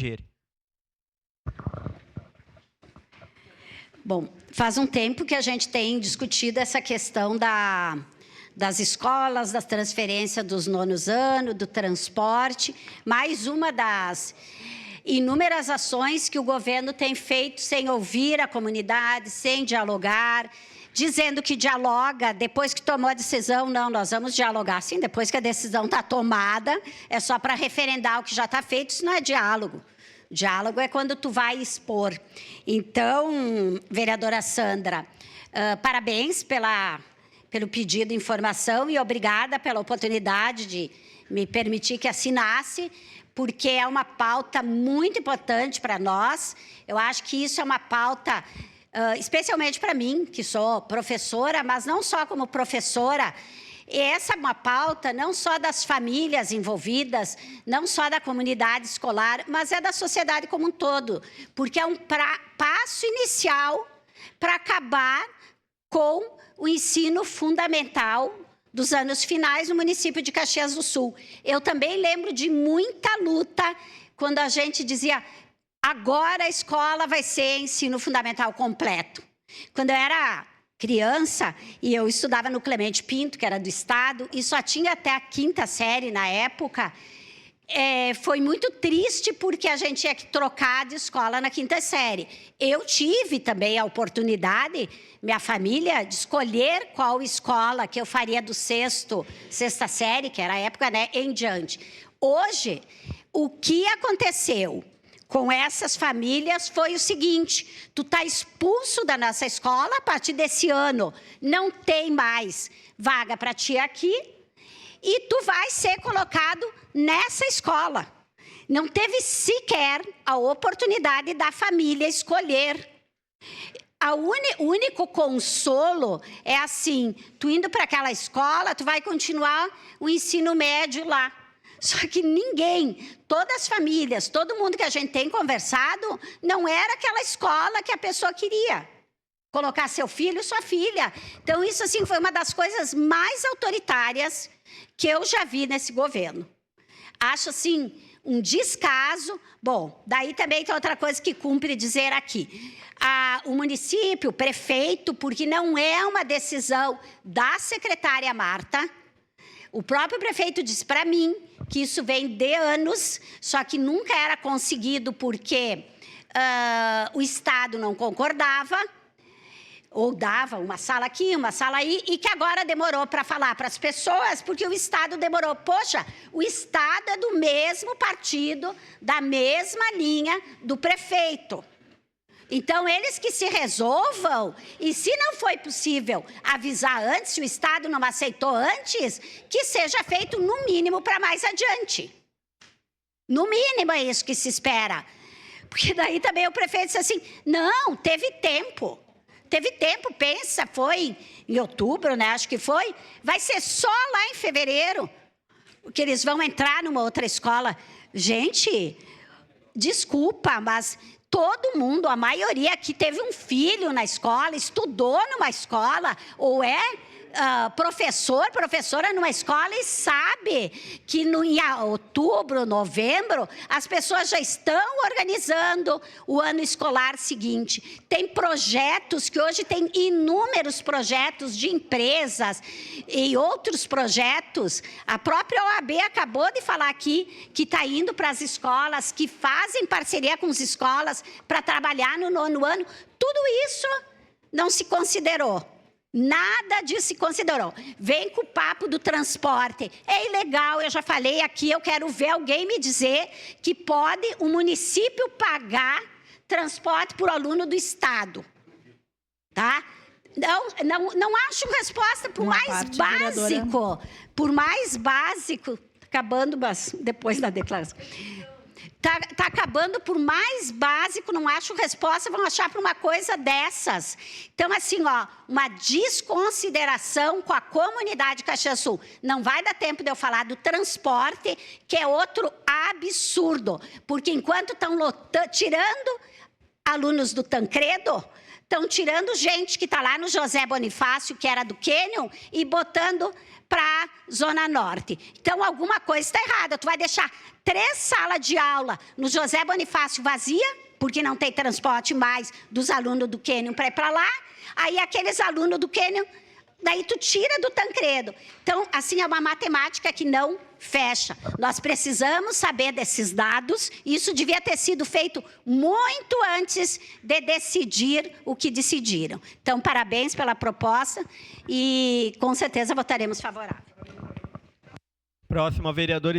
Ligier. Bom, faz um tempo que a gente tem discutido essa questão das escolas, da transferência dos nonos anos, do transporte, mais uma das inúmeras ações que o governo tem feito sem ouvir a comunidade, sem dialogar, dizendo que dialoga, depois que tomou a decisão, não, nós vamos dialogar. Sim, depois que a decisão está tomada, é só para referendar o que já está feito, isso não é diálogo. Diálogo é quando tu vai expor. Então, vereadora Sandra, parabéns pelo pedido de informação e obrigada pela oportunidade de me permitir que assinasse, porque é uma pauta muito importante para nós. Eu acho que isso é uma pauta, especialmente para mim, que sou professora, mas não só como professora. Essa é uma pauta não só das famílias envolvidas, não só da comunidade escolar, mas é da sociedade como um todo, porque é um passo inicial para acabar com o ensino fundamental dos anos finais no município de Caxias do Sul. Eu também lembro de muita luta quando a gente dizia agora a escola vai ser ensino fundamental completo. Quando eu era criança, e eu estudava no Clemente Pinto, que era do Estado, e só tinha até a 5ª série na época, foi muito triste porque a gente tinha que trocar de escola na 5ª série. Eu tive também a oportunidade, minha família, de escolher qual escola que eu faria do 6ª série, que era a época, né, em diante. Hoje, o que aconteceu com essas famílias foi o seguinte, tu está expulso da nossa escola, a partir desse ano não tem mais vaga para ti aqui e tu vai ser colocado nessa escola. Não teve sequer a oportunidade da família escolher. O único consolo é assim, tu indo para aquela escola, tu vai continuar o ensino médio lá. Só que ninguém, todas as famílias, todo mundo que a gente tem conversado, não era aquela escola que a pessoa queria colocar seu filho, sua filha. Então, isso assim foi uma das coisas mais autoritárias que eu já vi nesse governo. Acho assim um descaso. Bom, daí também tem outra coisa que cumpre dizer aqui. O município, o prefeito, porque não é uma decisão da secretária Marta, o próprio prefeito disse para mim que isso vem de anos, só que nunca era conseguido porque o Estado não concordava, ou dava uma sala aqui, uma sala aí, e que agora demorou para falar para as pessoas, porque o Estado demorou. Poxa, o Estado é do mesmo partido, da mesma linha do prefeito. Então, eles que se resolvam, e se não foi possível avisar antes, se o Estado não aceitou antes, que seja feito no mínimo para mais adiante. No mínimo é isso que se espera. Porque daí também o prefeito disse assim, não, teve tempo. Teve tempo, pensa, foi em outubro, né, acho que foi. Vai ser só lá em fevereiro que eles vão entrar numa outra escola. Gente, desculpa, mas todo mundo, a maioria aqui teve um filho na escola, estudou numa escola, ou professora numa escola e sabe que em outubro, novembro, as pessoas já estão organizando o ano escolar seguinte. Tem projetos que hoje tem inúmeros projetos de empresas e outros projetos. A própria OAB acabou de falar aqui que está indo para as escolas, que fazem parceria com as escolas para trabalhar no 9º ano. Tudo isso não se considerou. Nada disso se considerou. Vem com o papo do transporte. É ilegal, eu já falei aqui, eu quero ver alguém me dizer que pode o município pagar transporte por aluno do Estado. Tá? Não acho resposta por mais básico, acabando, mas depois da declaração. Tá acabando por mais básico, não acho resposta, vão achar por uma coisa dessas. Então, assim, ó, uma desconsideração com a comunidade de Caxias do Sul. Não vai dar tempo de eu falar do transporte, que é outro absurdo. Porque enquanto estão tirando alunos do Tancredo, estão tirando gente que está lá no José Bonifácio, que era do Canyon, e botando para a Zona Norte. Então, alguma coisa está errada. Tu vai deixar 3 salas de aula no José Bonifácio vazia, porque não tem transporte mais dos alunos do Canyon para ir para lá. Aí, aqueles alunos do Canyon, daí tu tira do Tancredo. Então, assim, é uma matemática que não fecha. Nós precisamos saber desses dados. Isso devia ter sido feito muito antes de decidir o que decidiram. Então, parabéns pela proposta e, com certeza, votaremos favorável. Próximo, a vereadora